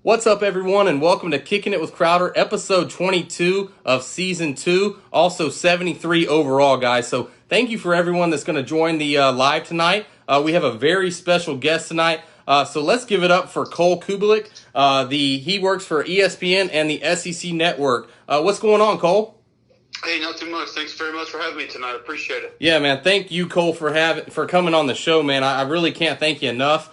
What's up, everyone, and welcome to Kicking It with Crowder, episode 22 of season 2, also 73 overall, guys. So thank you for everyone that's going to join the live tonight. We have a very special guest tonight. So let's give it up for Cole Cubelic. He works for ESPN and the SEC Network. What's going on, Cole? Hey, not too much. Thanks very much for having me tonight. I appreciate it. Yeah, man. Thank you, Cole, for coming on the show, man. I really can't thank you enough.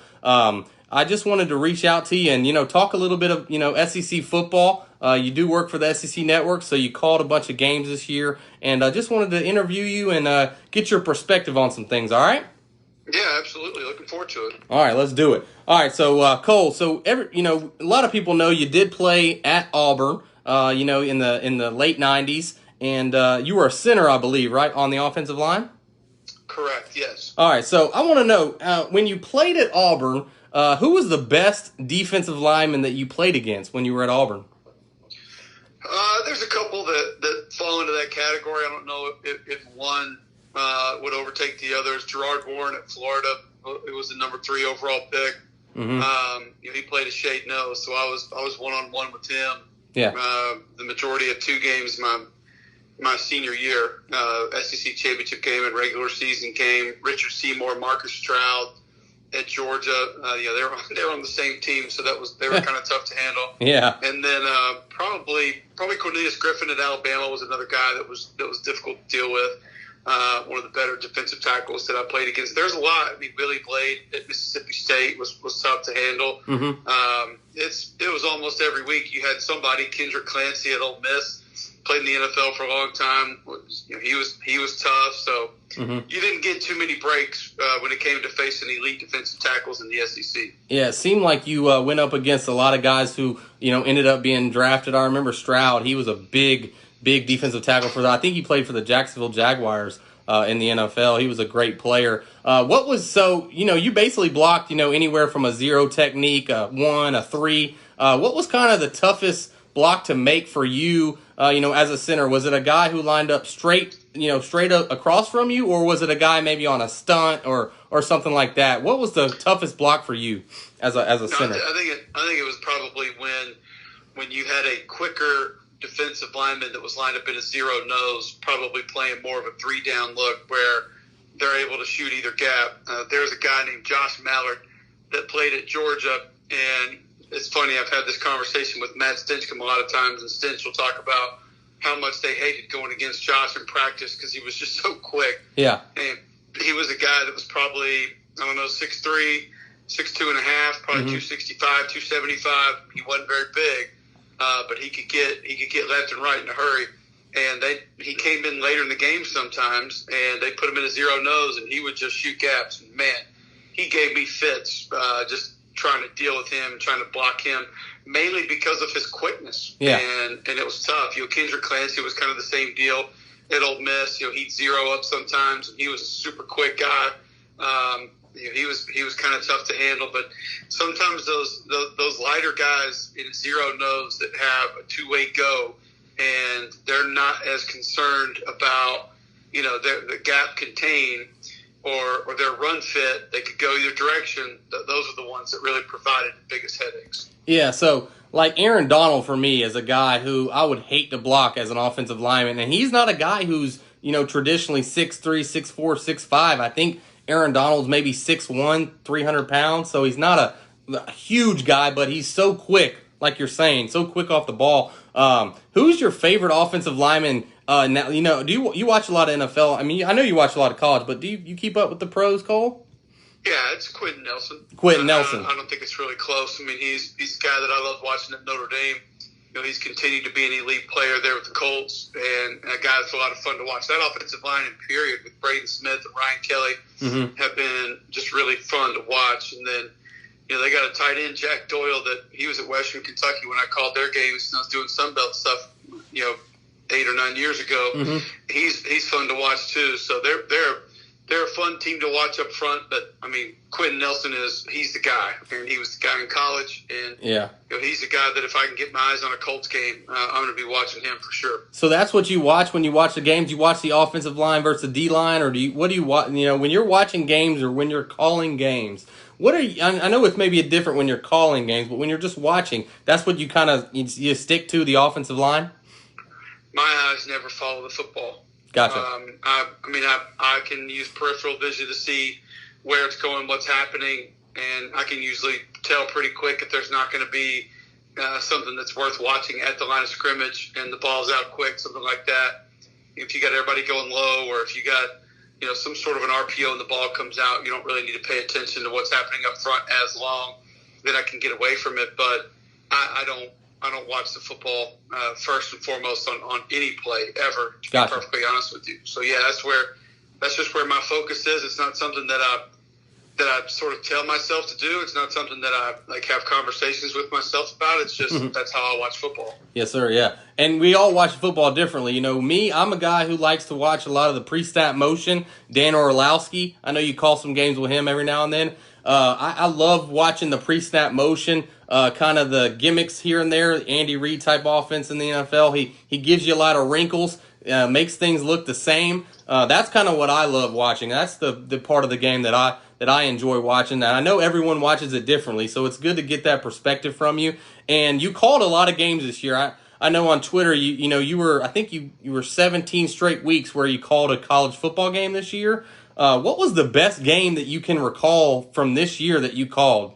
I just wanted to reach out to you and, talk a little bit of, SEC football. You do work for the SEC Network, so you called a bunch of games this year. And I just wanted to interview you and get your perspective on some things, all right? Yeah, absolutely. Looking forward to it. All right, let's do it. All right, so, Cole, a lot of people know you did play at Auburn, in the late 90s. And you were a center, I believe, right, on the offensive line? Correct, yes. All right, so I want to know, when you played at Auburn, who was the best defensive lineman that you played against when you were at Auburn? There's a couple that fall into that category. I don't know if one would overtake the others. Gerard Warren at Florida, it was the number 3 overall pick. Mm-hmm. He played a shade nose, so I was one-on-one with him. Yeah. The majority of 2 games my senior year, SEC championship game and regular season game. Richard Seymour, Marcus Stroud at Georgia. They were on the same team, so they were kind of tough to handle. Yeah. And then probably Cornelius Griffin at Alabama was another guy that was difficult to deal with. One of the better defensive tackles that I played against. There's a lot. I mean, Billy Blade at Mississippi State was tough to handle. Mm-hmm. It was almost every week you had somebody. Kendrick Clancy at Ole Miss played in the NFL for a long time. He was tough. So mm-hmm. You didn't get too many breaks when it came to facing elite defensive tackles in the SEC. Yeah, it seemed like you went up against a lot of guys who ended up being drafted. I remember Stroud. He was a big defensive tackle for that. I think he played for the Jacksonville Jaguars in the NFL. He was a great player. You basically blocked, anywhere from a 0 technique, a 1, a 3. What was kind of the toughest block to make for you, as a center? Was it a guy who lined up straight up across from you, or was it a guy maybe on a stunt or something like that? What was the toughest block for you as a center? I think it was probably when you had a quicker defensive lineman that was lined up in a 0 nose, probably playing more of a 3-down look where they're able to shoot either gap. There's a guy named Josh Mallard that played at Georgia, and it's funny, I've had this conversation with Matt Stinchcomb a lot of times, and Stinch will talk about how much they hated going against Josh in practice because he was just so quick. Yeah. And he was a guy that was probably, 6'3", 6'2 and a half, probably mm-hmm. 265, 275. He wasn't very big. But he could get left and right in a hurry, and he came in later in the game sometimes, and they put him in a 0 nose, and he would just shoot gaps. And man, he gave me fits just trying to deal with him, trying to block him, mainly because of his quickness. Yeah. And it was tough. Kendrick Clancy was kind of the same deal at Ole Miss. He'd 0 up sometimes, and he was a super quick guy. He was kind of tough to handle, but sometimes those lighter guys in 0 nose that have a 2-way go, and they're not as concerned about the gap contain or their run fit. They could go either direction. Those are the ones that really provided the biggest headaches. Yeah, so like Aaron Donald for me is a guy who I would hate to block as an offensive lineman, and he's not a guy who's traditionally 6'3", 6'4", 6'5". I think Aaron Donald's maybe 6'1", 300 pounds, so he's not a huge guy, but he's so quick, like you're saying, so quick off the ball. Who's your favorite offensive lineman now? Do you watch a lot of NFL? I mean, I know you watch a lot of college, but do you keep up with the pros, Cole? Yeah, it's Quentin Nelson. Nelson. I don't think it's really close. I mean, he's a guy that I love watching at Notre Dame. He's continued to be an elite player there with the Colts, and a guy that's a lot of fun to watch. That offensive line, in period, with Braden Smith and Ryan Kelly, mm-hmm. have been just really fun to watch. And then, they got a tight end, Jack Doyle, that he was at Western Kentucky when I called their games, and I was doing Sunbelt stuff, 8 or 9 years ago. Mm-hmm. He's fun to watch too. So they're a fun team to watch up front, but I mean, Quentin Nelson he's the guy, and he was the guy in college, and yeah, he's the guy that if I can get my eyes on a Colts game, I'm going to be watching him for sure. So that's what you watch when you watch the games. You watch the offensive line versus the D line, or what do you watch? When you're watching games or when you're calling games, What are you? I know it's maybe different when you're calling games, but when you're just watching, that's what you kind of you stick to the offensive line. My eyes never follow the football. Gotcha. I can use peripheral vision to see where it's going, what's happening, and I can usually tell pretty quick if there's not going to be something that's worth watching at the line of scrimmage and the ball's out quick, something like that. If you got everybody going low, or if you got some sort of an RPO and the ball comes out, you don't really need to pay attention to what's happening up front as long. Then I can get away from it, but I don't watch the football first and foremost on any play ever. To Gotcha. be perfectly honest with you, so yeah, that's just where my focus is. It's not something that I sort of tell myself to do. It's not something that I have conversations with myself about. It's just that's how I watch football. Yes, sir. Yeah, and we all watch football differently. Me, I'm a guy who likes to watch a lot of the pre-snap motion. Dan Orlowski, I know you call some games with him every now and then. I love watching the pre-snap motion, kind of the gimmicks here and there. Andy Reid type offense in the NFL. He gives you a lot of wrinkles, makes things look the same. That's kind of what I love watching. That's the part of the game that I enjoy watching. And I know everyone watches it differently, so it's good to get that perspective from you. And you called a lot of games this year. I know on Twitter you were, I think you were 17 straight weeks where you called a college football game this year. What was the best game that you can recall from this year that you called?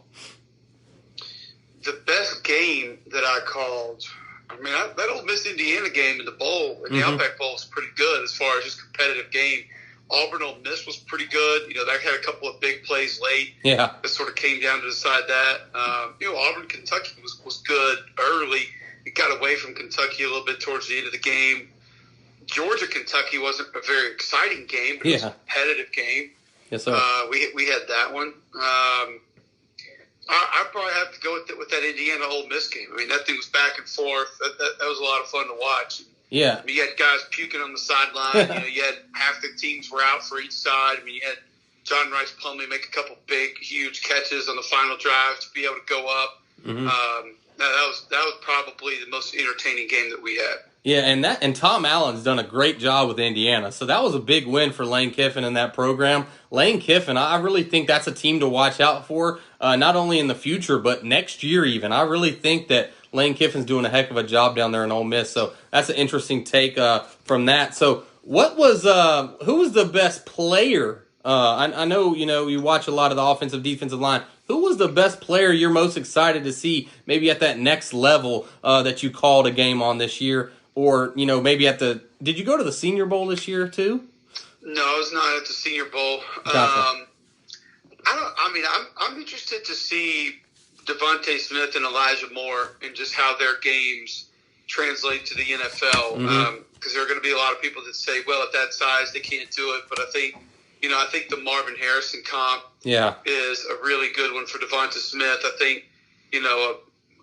The best game that I called, that Ole Miss Indiana game in the bowl, in the Outback Bowl, was pretty good as far as just competitive game. Auburn Ole Miss was pretty good. That had a couple of big plays late. Yeah, that sort of came down to decide that. Auburn Kentucky was good early. It got away from Kentucky a little bit towards the end of the game. Georgia Kentucky wasn't a very exciting game, but it was a competitive game. Yes, sir. We had that one. I probably have to go with that Indiana Ole Miss game. That thing was back and forth. That was a lot of fun to watch. Yeah. You had guys puking on the sideline. You had half the teams were out for each side. You had John Rice Plumlee make a couple big, huge catches on the final drive to be able to go up. That was probably the most entertaining game that we had. Yeah, and Tom Allen's done a great job with Indiana. So that was a big win for Lane Kiffin and that program. Lane Kiffin, I really think that's a team to watch out for, not only in the future, but next year even. I really think that Lane Kiffin's doing a heck of a job down there in Ole Miss. So that's an interesting take from that. So who was the best player? I know, you watch a lot of the offensive, defensive line. Who was the best player you're most excited to see maybe at that next level that you called a game on this year? Or, maybe did you go to the Senior Bowl this year too? No, I was not at the Senior Bowl. Gotcha. I'm interested to see Devontae Smith and Elijah Moore and just how their games translate to the NFL. Because there are going to be a lot of people that say, well, at that size, they can't do it. But I think the Marvin Harrison comp is a really good one for Devontae Smith. I think,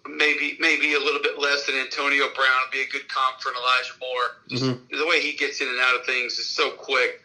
maybe a little bit less than Antonio Brown would be a good comp for an Elijah Moore. The way he gets in and out of things is so quick,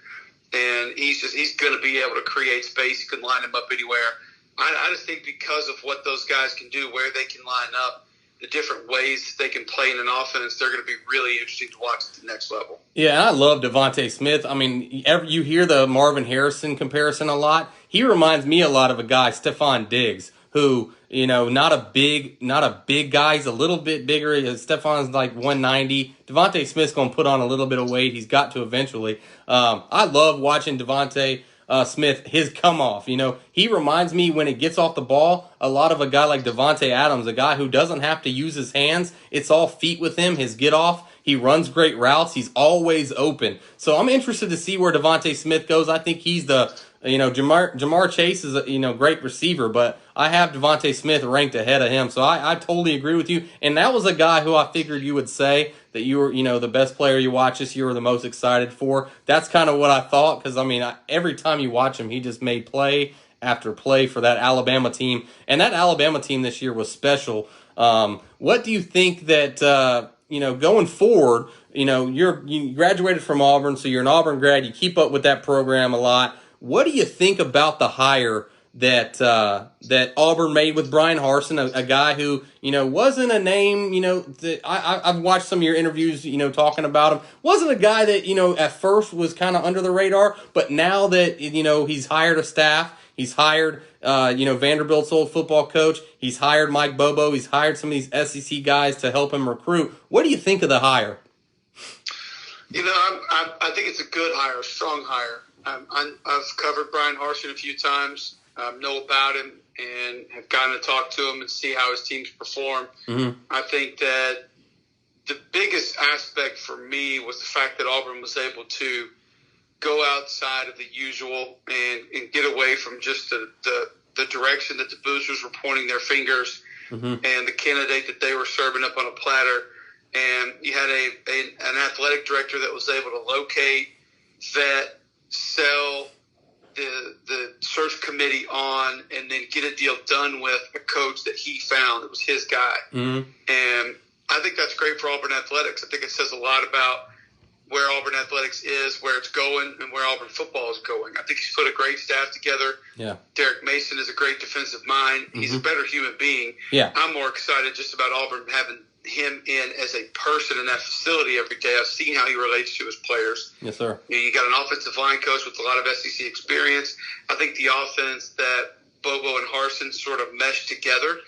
and he's going to be able to create space. You can line him up anywhere. I just think because of what those guys can do, where they can line up, the different ways they can play in an offense, they're going to be really interesting to watch at the next level. Yeah, and I love Devontae Smith. You hear the Marvin Harrison comparison a lot. He reminds me a lot of a guy, Stephon Diggs, who, not a big guy. He's a little bit bigger. Stephon's like 190. Devontae Smith's going to put on a little bit of weight. He's got to eventually. I love watching Devontae Smith, his come off. He reminds me when it gets off the ball, a lot of a guy like Devontae Adams, a guy who doesn't have to use his hands. It's all feet with him, his get off. He runs great routes. He's always open. So I'm interested to see where Devontae Smith goes. I think he's Jamar Chase is a great receiver, but I have Devontae Smith ranked ahead of him. So I totally agree with you. And that was a guy who I figured you would say that you were, the best player you watch this year or the most excited for. That's kind of what I thought because, every time you watch him, he just made play after play for that Alabama team. And that Alabama team this year was special. What do you think that, going forward, you graduated from Auburn, so you're an Auburn grad. You keep up with that program a lot. What do you think about the hire that Auburn made with Brian Harsin, a guy who, wasn't a name, that I've watched some of your interviews, talking about him. Wasn't a guy that, at first was kind of under the radar, but now that, he's hired a staff, he's hired, Vanderbilt's old football coach, he's hired Mike Bobo, he's hired some of these SEC guys to help him recruit. What do you think of the hire? I think it's a good hire, a strong hire. I've covered Brian Harsin a few times, know about him, and have gotten to talk to him and see how his teams perform. Mm-hmm. I think that the biggest aspect for me was the fact that Auburn was able to go outside of the usual and get away from just the direction that the boosters were pointing their fingers and the candidate that they were serving up on a platter. And you had an athletic director that was able to locate, vet, sell the search committee on, and then get a deal done with a coach that he found. It was his guy. Mm-hmm. And I think that's great for Auburn athletics. I think it says a lot about where Auburn athletics is, where it's going, and where Auburn football is going. I think he's put a great staff together. Yeah. Derek Mason is a great defensive mind. He's a better human being. Yeah. I'm more excited just about Auburn having him in as a person in that facility every day. I've seen how he relates to his players. Yes, sir. You got an offensive line coach with a lot of SEC experience. I think the offense that Bobo and Harsin sort of mesh together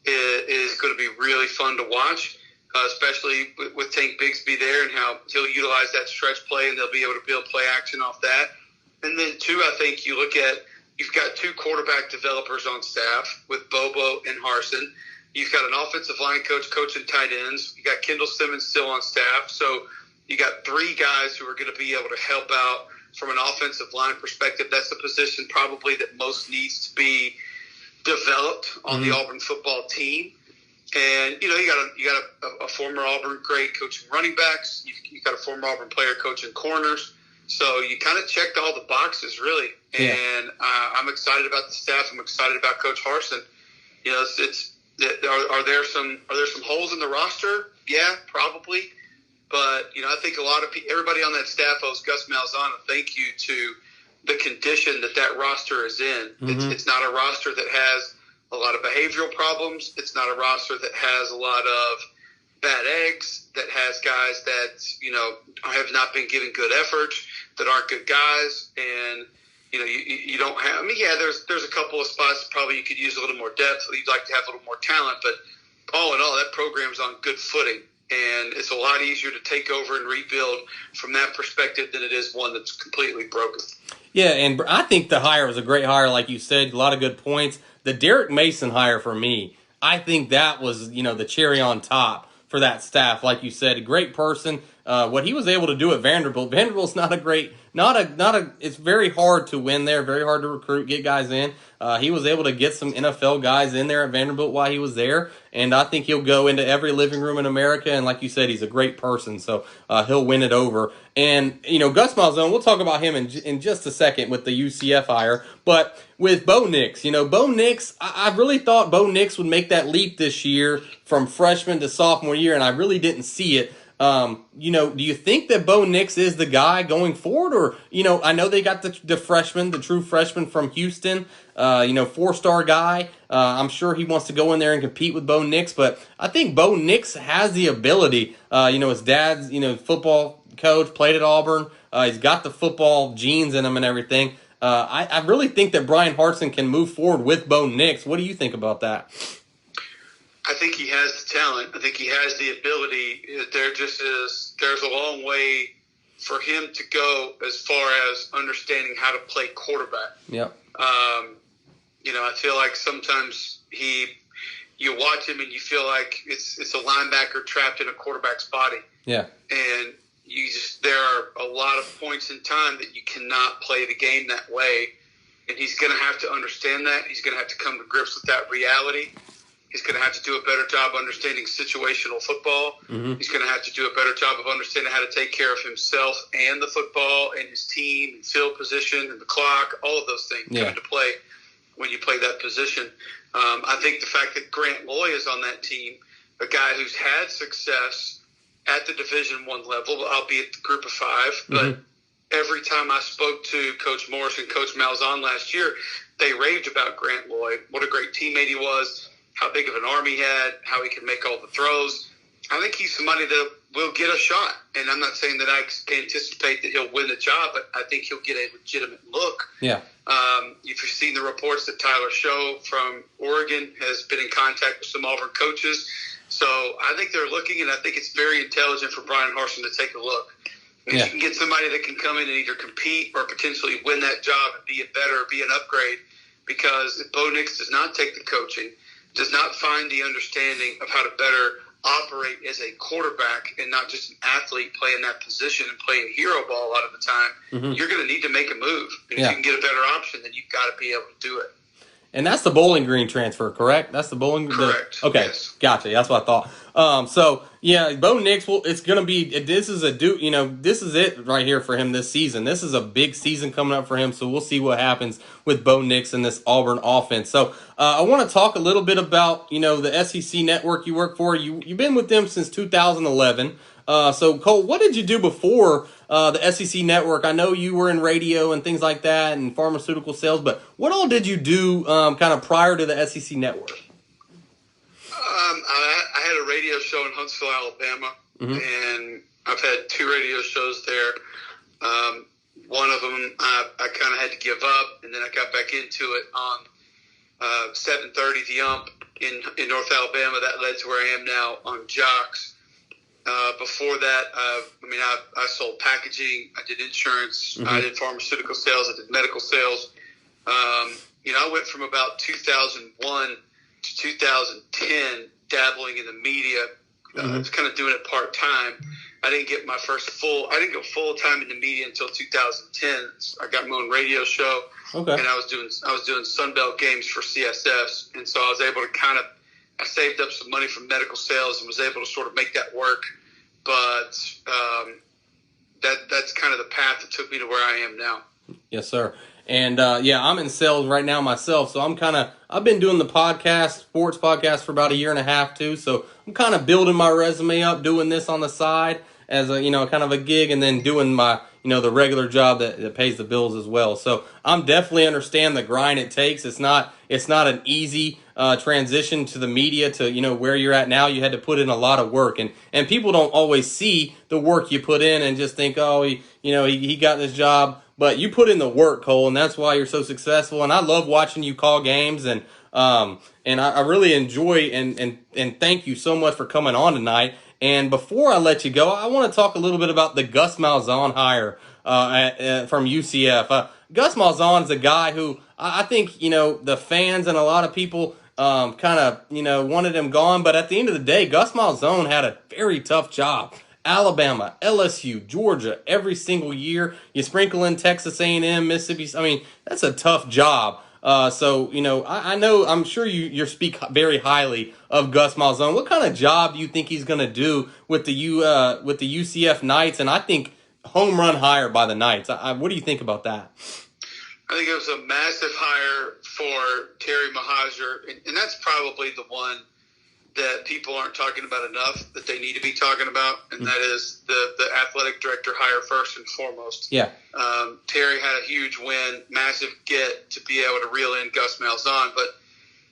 is going to be really fun to watch, especially with Tank Bigsby there and how he'll utilize that stretch play, and they'll be able to build play action off that. And then, too, I think you look at you've got two quarterback developers on staff with Bobo and Harsin. You've got an offensive line coach coaching tight ends. You got Kendall Simmons still on staff. So you got three guys who are going to be able to help out from an offensive line perspective. That's a position probably that most needs to be developed on the Auburn football team. And, you got a former Auburn great coaching running backs. You got a former Auburn player coaching corners. So you kind of checked all the boxes, really. Yeah. And I'm excited about the staff. I'm excited about Coach Harsin. Are there some holes in the roster? Yeah, probably. But, I think a lot of everybody on that staff owes Gus Malzahn a thank you to the condition that roster is in. Mm-hmm. It's not a roster that has a lot of behavioral problems. It's not a roster that has a lot of bad eggs, that has guys that, have not been given good effort, that aren't good guys. And, you don't have – there's a couple of spots probably you could use a little more depth. You'd like to have a little more talent. But all in all, that program's on good footing. And it's a lot easier to take over and rebuild from that perspective than it is one that's completely broken. Yeah, and I think the hire was a great hire, like you said, a lot of good points. The Derek Mason hire for me, I think that was, the cherry on top for that staff. Like you said, a great person. What he was able to do at Vanderbilt's it's very hard to win there, very hard to recruit, get guys in. He was able to get some NFL guys in there at Vanderbilt while he was there, and I think he'll go into every living room in America, and like you said, he's a great person, so he'll win it over. And, Gus Malzahn, we'll talk about him in just a second with the UCF hire, but with Bo Nix, Bo Nix, I really thought Bo Nix would make that leap this year from freshman to sophomore year, and I really didn't see it. Do you think that Bo Nix is the guy going forward? Or, I know they got the freshman, the true freshman from Houston, 4-star guy. I'm sure he wants to go in there and compete with Bo Nix, but I think Bo Nix has the ability. His dad's, football coach, played at Auburn. He's got the football genes in him and everything. I really think that Brian Harsin can move forward with Bo Nix. What do you think about that? I think he has the talent. I think he has the ability. There's a long way for him to go as far as understanding how to play quarterback. Yep. I feel like sometimes you watch him and you feel like it's a linebacker trapped in a quarterback's body. Yeah. And there are a lot of points in time that you cannot play the game that way. And he's going to have to understand that. He's going to have to come to grips with that reality. He's going to have to do a better job understanding situational football. Mm-hmm. He's going to have to do a better job of understanding how to take care of himself and the football and his team and field position and the clock. All of those things come into play when you play that position. I think the fact that Grant Loy is on that team, a guy who's had success at the Division I level, albeit the Group of Five, but every time I spoke to Coach Morris and Coach Malzahn last year, they raved about Grant Lloyd, what a great teammate he was, how big of an arm he had, how he could make all the throws. I think he's somebody that will get a shot. And I'm not saying that I anticipate that he'll win the job, but I think he'll get a legitimate look. Yeah. If you've seen the reports that Tyler Show from Oregon has been in contact with some Auburn coaches. So I think they're looking, and I think it's very intelligent for Brian Harsin to take a look. If you can get somebody that can come in and either compete or potentially win that job and be a better, be an upgrade, because if Bo Nix does not take the coaching, does not find the understanding of how to better operate as a quarterback and not just an athlete playing that position and playing hero ball a lot of the time, you're going to need to make a move. And if you can get a better option, then you've got to be able to do it. And that's the Bowling Green transfer, correct? That's the Bowling Green? Correct. Okay, yes. Gotcha. That's what I thought. So, yeah, Bo Nix, it's going to be, this is this is it right here for him this season. This is a big season coming up for him, so we'll see what happens with Bo Nix and this Auburn offense. So, I want to talk a little bit about, the SEC network you work for. You've been with them since 2011. So, Cole, what did you do before the SEC network? I know you were in radio and things like that and pharmaceutical sales, but what all did you do kind of prior to the SEC network? I had a radio show in Huntsville, Alabama, and I've had 2 radio shows there. One of them I kind of had to give up, and then I got back into it on 7:30 The Ump in North Alabama. That led to where I am now on Jocks. Before that, I sold packaging, I did insurance, I did pharmaceutical sales, I did medical sales. I went from about 2001 to 2010 dabbling in the media, kind of doing it part-time. I didn't get my I didn't go full-time in the media until 2010. I got my own radio show, and I was doing Sunbelt games for CSFs, and so I was able to I saved up some money from medical sales and was able to sort of make that work. But that's kind of the path that took me to where I am now. Yes, sir. And, I'm in sales right now myself. So I've been doing the sports podcast for about a year and a half too. So I'm kind of building my resume up, doing this on the side as a, kind of a gig, and then doing my, the regular job that pays the bills as well. So I'm definitely understand the grind it takes. It's not an easy transition to the media to, where you're at now. You had to put in a lot of work, and people don't always see the work you put in and just think, oh, he got this job. But you put in the work, Cole, and that's why you're so successful. And I love watching you call games, and I really enjoy and thank you so much for coming on tonight. And before I let you go, I want to talk a little bit about the Gus Malzahn hire from UCF. Gus Malzahn is a guy who I think the fans and a lot of people kind of wanted him gone. But at the end of the day, Gus Malzahn had a very tough job. Alabama, LSU, Georgia, every single year. You sprinkle in Texas A&M, Mississippi. I mean, that's a tough job. I know, I'm sure you speak very highly of Gus Malzahn. What kind of job do you think he's going to do with the UCF Knights? And I think home run hire by the Knights. What do you think about that? I think it was a massive hire for Terry Mahajer, and that's probably the one that people aren't talking about enough that they need to be talking about, and that is the athletic director hire first and foremost. Yeah. Terry had a huge win, massive get to be able to reel in Gus Malzahn, but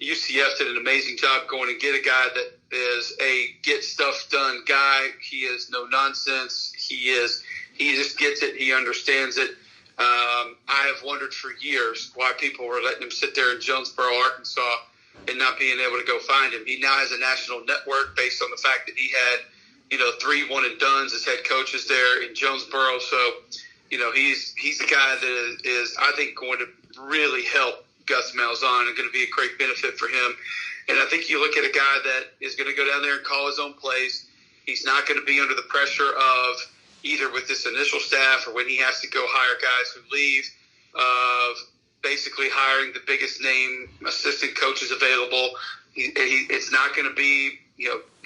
UCF did an amazing job going and get a guy that is a get stuff done guy. He is no nonsense. He just gets it. He understands it. I have wondered for years why people were letting him sit there in Jonesboro, Arkansas, and not being able to go find him. He now has a national network based on the fact that he had, 3 one-and-dones as head coaches there in Jonesboro. So, he's a guy that is, I think, going to really help Gus Malzahn and going to be a great benefit for him. And I think you look at a guy that is going to go down there and call his own plays. He's not going to be under the pressure of either with this initial staff or when he has to go hire guys who leave, of basically hiring the biggest name assistant coaches available. It's not going to be,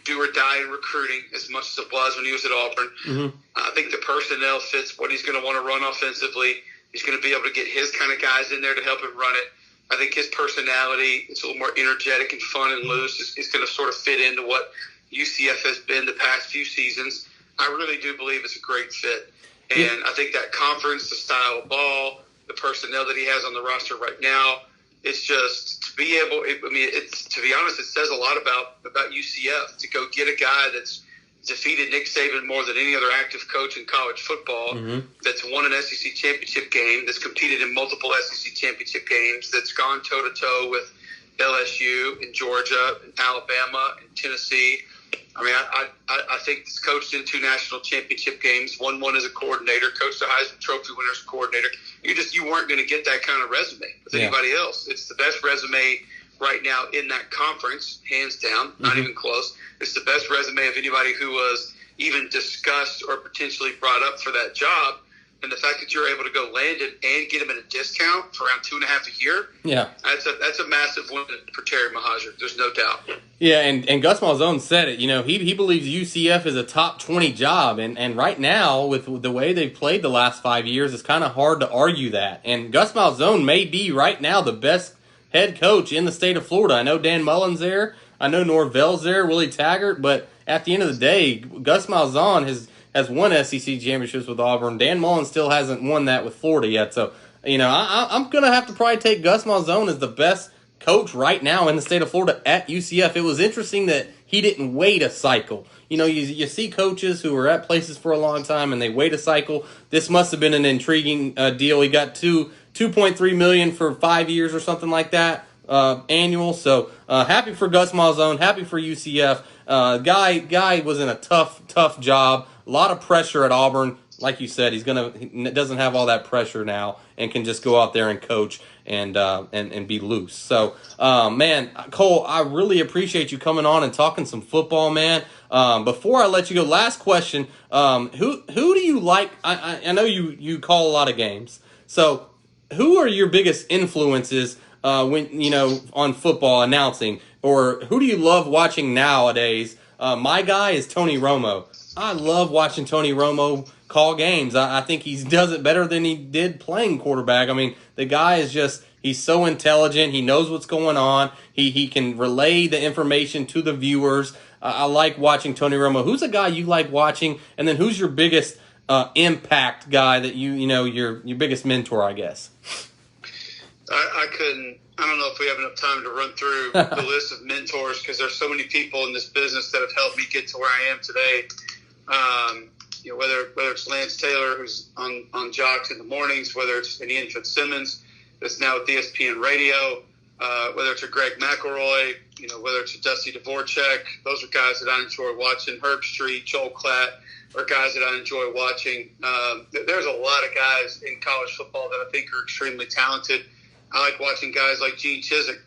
do or die in recruiting as much as it was when he was at Auburn. Mm-hmm. I think the personnel fits what he's going to want to run offensively. He's going to be able to get his kind of guys in there to help him run it. I think his personality, it's a little more energetic and fun and loose. It's going to sort of fit into what UCF has been the past few seasons. I really do believe it's a great fit. And I think that conference, the style of ball, the personnel that he has on the roster right now, It's just to be able. It's to be honest, it says a lot about UCF to go get a guy that's defeated Nick Saban more than any other active coach in college football. That's won an SEC championship game. That's competed in multiple SEC championship games. That's gone toe to toe with LSU and Georgia and Alabama and Tennessee. I think he's coached in 2 national championship games. Won one as a coordinator. Coached the Heisman Trophy winners coordinator. You weren't going to get that kind of resume with anybody else. It's the best resume right now in that conference, hands down, not even close. It's the best resume of anybody who was even discussed or potentially brought up for that job. And the fact that you're able to go land him and get him at a discount for around $2.5 a year, that's a massive win for Terry Mohajir. There's no doubt. Yeah, and Gus Malzahn said it. He believes UCF is a top 20 job, and right now with the way they've played the last 5 years, it's kind of hard to argue that. And Gus Malzahn may be right now the best head coach in the state of Florida. I know Dan Mullen's there. I know Norvell's there, Willie Taggart, but at the end of the day, Gus Malzahn has won SEC championships with Auburn. Dan Mullen still hasn't won that with Florida yet. So, I'm going to have to probably take Gus Malzahn as the best coach right now in the state of Florida at UCF. It was interesting that he didn't wait a cycle. You see coaches who are at places for a long time and they wait a cycle. This must have been an intriguing deal. He got $2.3 million for 5 years or something like that annual. So happy for Gus Malzahn, happy for UCF. Guy was in a tough job. A lot of pressure at Auburn. Like you said, he doesn't have all that pressure now and can just go out there and coach and be loose. So, man, Cole, I really appreciate you coming on and talking some football, man. Before I let you go, last question. Who do you like? I know you call a lot of games. So, who are your biggest influences on football announcing, or who do you love watching nowadays? My guy is Tony Romo. I love watching Tony Romo call games. I think he does it better than he did playing quarterback. The guy is he's so intelligent. He knows what's going on. He can relay the information to the viewers. I like watching Tony Romo. Who's a guy you like watching? And then who's your biggest impact guy that your biggest mentor, I guess? I don't know if we have enough time to run through the list of mentors because there's so many people in this business that have helped me get to where I am today. Whether it's Lance Taylor, who's on Jocks in the mornings, whether it's an Ian Fitzsimmons that's now with ESPN Radio, whether it's a Greg McElroy, whether it's a Dusty Dvorak, those are guys that I enjoy watching. Herb Street, Joel Klatt are guys that I enjoy watching. There's a lot of guys in college football that I think are extremely talented. I like watching guys like Gene Chizik,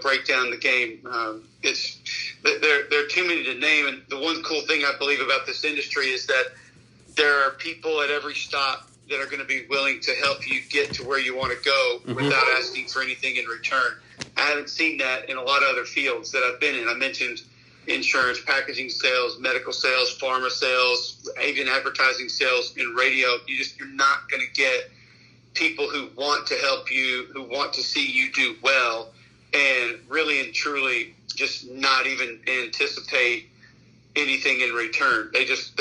break down the game. There are too many to name, and the one cool thing I believe about this industry is that there are people at every stop that are going to be willing to help you get to where you want to go without asking for anything in return. I haven't seen that in a lot of other fields that I've been in. I mentioned insurance, packaging sales, medical sales, pharma sales, even advertising sales in radio. You're not going to get people who want to help you, who want to see you do well, and really and truly just not even anticipate anything in return. They just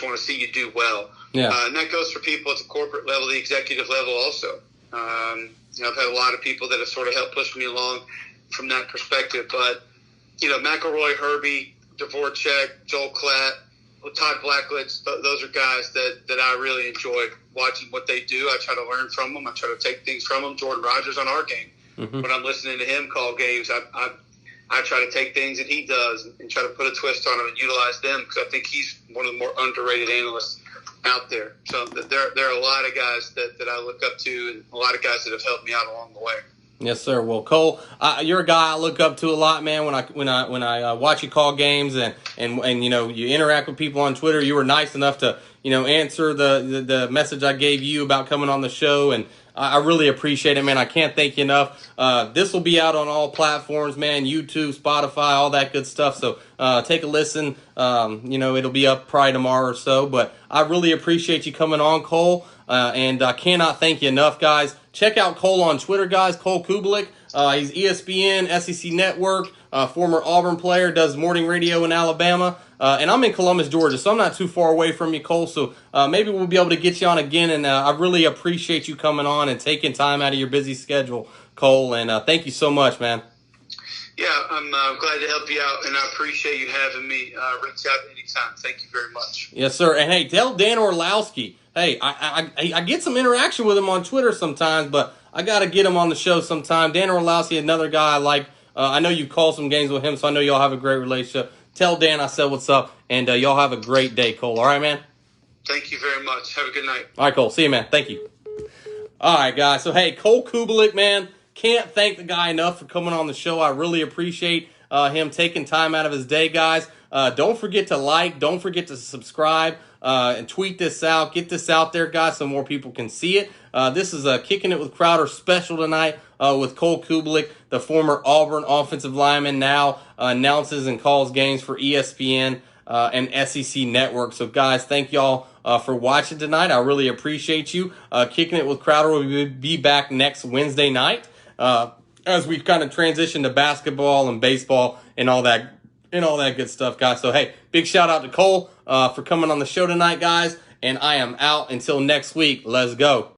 want to see you do well. Yeah. And that goes for people at the corporate level, the executive level also. I've had a lot of people that have sort of helped push me along from that perspective. But, McElroy, Herbie, Dvorak, Joel Klatt, Todd Blackledge, those are guys that I really enjoy watching what they do. I try to learn from them. I try to take things from them. Jordan Rogers on our game. When I'm listening to him call games, I try to take things that he does and try to put a twist on them and utilize them because I think he's one of the more underrated analysts out there. So there are a lot of guys that I look up to and a lot of guys that have helped me out along the way. Yes, sir. Well, Cole, you're a guy I look up to a lot, man. When I watch you call games and you interact with people on Twitter, you were nice enough to answer the message I gave you about coming on the show, and I really appreciate it, man. I can't thank you enough. This will be out on all platforms, man. YouTube, Spotify, all that good stuff. So take a listen. It'll be up probably tomorrow or so. But I really appreciate you coming on, Cole. And I cannot thank you enough, guys. Check out Cole on Twitter, guys. Cole Cubelic. He's ESPN, SEC Network, former Auburn player, does morning radio in Alabama. And I'm in Columbus, Georgia, so I'm not too far away from you, Cole. So maybe we'll be able to get you on again. And I really appreciate you coming on and taking time out of your busy schedule, Cole. Cole. And thank you so much, man. Yeah, I'm glad to help you out, and I appreciate you having me. Reach out anytime. Thank you very much. Yes, sir. And hey, tell Dan Orlowski. Hey, I get some interaction with him on Twitter sometimes, but I got to get him on the show sometime. Dan Orlowski, another guy I like. I know you called some games with him, so I know y'all have a great relationship. Tell Dan I said what's up, and y'all have a great day, Cole. All right, man? Thank you very much. Have a good night. All right, Cole. See you, man. Thank you. All right, guys. So, hey, Cole Cubelic, man. Can't thank the guy enough for coming on the show. I really appreciate him taking time out of his day, guys. Don't forget to like. Don't forget to subscribe and tweet this out. Get this out there, guys, so more people can see it. This is a Kicking It with Crowder special tonight with Cole Cubelic, the former Auburn offensive lineman, now announces and calls games for ESPN and SEC Network. So, guys, thank y'all for watching tonight. I really appreciate you. Kicking It with Crowder will be back next Wednesday night as we kind of transition to basketball and baseball and all that good stuff, guys. So, hey, big shout out to Cole for coming on the show tonight, guys. And I am out until next week. Let's go.